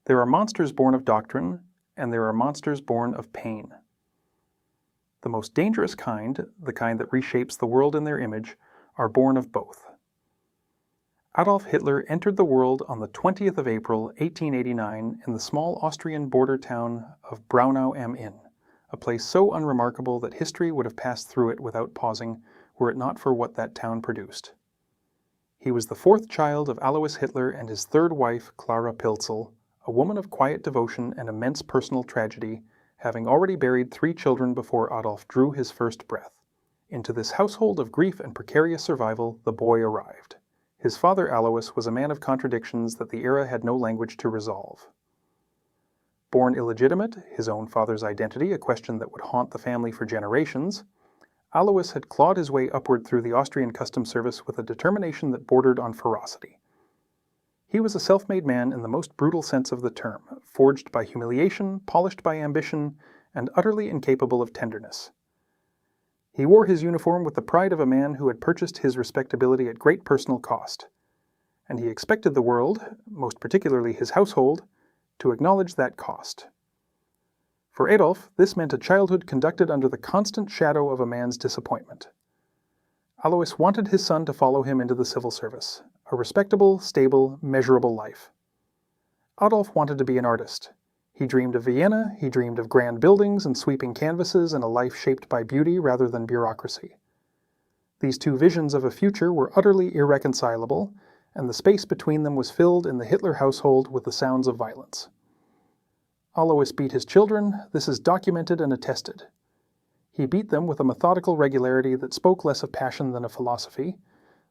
There are monsters born of doctrine, and there are monsters born of pain. The most dangerous kind, the kind that reshapes the world in their image, are born of both. Adolf Hitler entered the world on the 20th of April, 1889, in the small Austrian border town of Braunau am Inn, a place so unremarkable that history would have passed through it without pausing, were it not for what that town produced. He was the fourth child of Alois Hitler and his third wife, Clara Pilzel, a woman of quiet devotion and immense personal tragedy, having already buried 3 children before Adolf drew his first breath. Into this household of grief and precarious survival, the boy arrived. His father Alois was a man of contradictions that the era had no language to resolve. Born illegitimate, his own father's identity a question that would haunt the family for generations, Alois had clawed his way upward through the Austrian customs service with a determination that bordered on ferocity. He was a self-made man in the most brutal sense of the term, forged by humiliation, polished by ambition, and utterly incapable of tenderness. He wore his uniform with the pride of a man who had purchased his respectability at great personal cost, and he expected the world, most particularly his household, to acknowledge that cost. For Adolf, this meant a childhood conducted under the constant shadow of a man's disappointment. Alois wanted his son to follow him into the civil service, a respectable, stable, measurable life. Adolf wanted to be an artist. He dreamed of Vienna, he dreamed of grand buildings and sweeping canvases and a life shaped by beauty rather than bureaucracy. These two visions of a future were utterly irreconcilable, and the space between them was filled in the Hitler household with the sounds of violence. Alois beat his children, this is documented and attested. He beat them with a methodical regularity that spoke less of passion than of philosophy,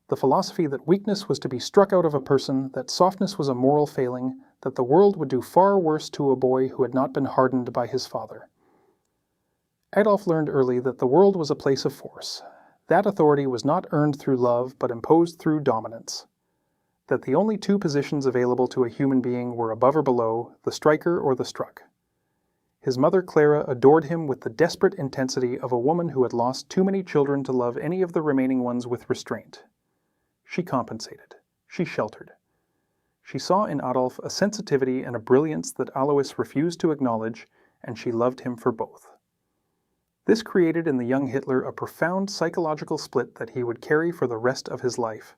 the philosophy that weakness was to be struck out of a person, that softness was a moral failing, that the world would do far worse to a boy who had not been hardened by his father. Adolf learned early that the world was a place of force. That authority was not earned through love, but imposed through dominance. That the only 2 positions available to a human being were above or below, the striker or the struck. His mother Clara adored him with the desperate intensity of a woman who had lost too many children to love any of the remaining ones with restraint. She compensated. She sheltered. She saw in Adolf a sensitivity and a brilliance that Alois refused to acknowledge, and she loved him for both. This created in the young Hitler a profound psychological split that he would carry for the rest of his life.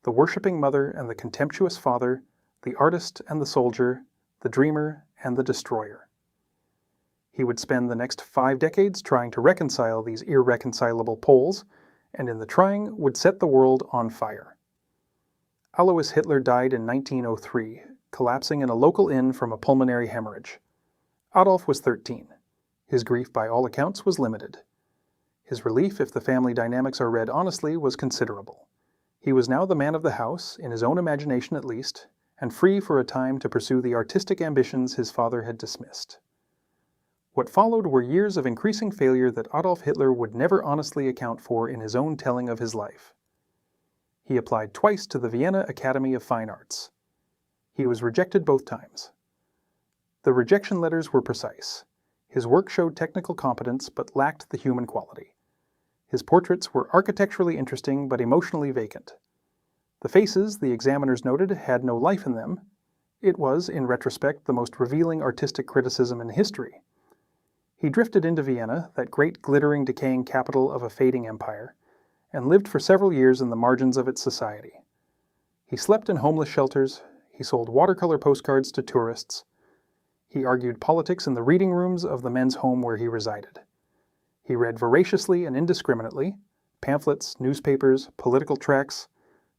The worshipping mother and the contemptuous father, the artist and the soldier, the dreamer and the destroyer. He would spend the next 5 decades trying to reconcile these irreconcilable poles, and in the trying would set the world on fire. Alois Hitler died in 1903, collapsing in a local inn from a pulmonary hemorrhage. Adolf was 13. His grief, by all accounts, was limited. His relief, if the family dynamics are read honestly, was considerable. He was now the man of the house, in his own imagination at least, and free for a time to pursue the artistic ambitions his father had dismissed. What followed were years of increasing failure that Adolf Hitler would never honestly account for in his own telling of his life. He applied twice to the Vienna Academy of Fine Arts. He was rejected both times. The rejection letters were precise. His work showed technical competence but lacked the human quality. His portraits were architecturally interesting but emotionally vacant. The faces, the examiners noted, had no life in them. It was, in retrospect, the most revealing artistic criticism in history. He drifted into Vienna, that great glittering, decaying capital of a fading empire, and lived for several years in the margins of its society. He slept in homeless shelters, he sold watercolor postcards to tourists, he argued politics in the reading rooms of the men's home where he resided. He read voraciously and indiscriminately, pamphlets, newspapers, political tracts,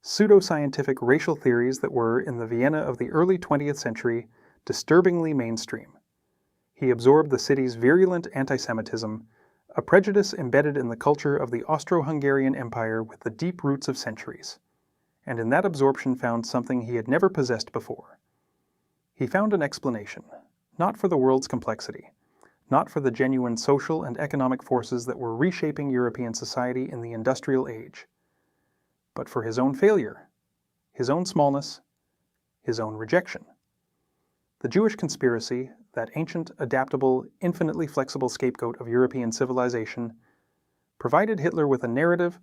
pseudo-scientific racial theories that were, in the Vienna of the early 20th century, disturbingly mainstream. He absorbed the city's virulent anti-Semitism, a prejudice embedded in the culture of the Austro-Hungarian Empire with the deep roots of centuries, and in that absorption found something he had never possessed before. He found an explanation, not for the world's complexity, not for the genuine social and economic forces that were reshaping European society in the industrial age, but for his own failure, his own smallness, his own rejection. The Jewish conspiracy, that ancient, adaptable, infinitely flexible scapegoat of European civilization, provided Hitler with a narrative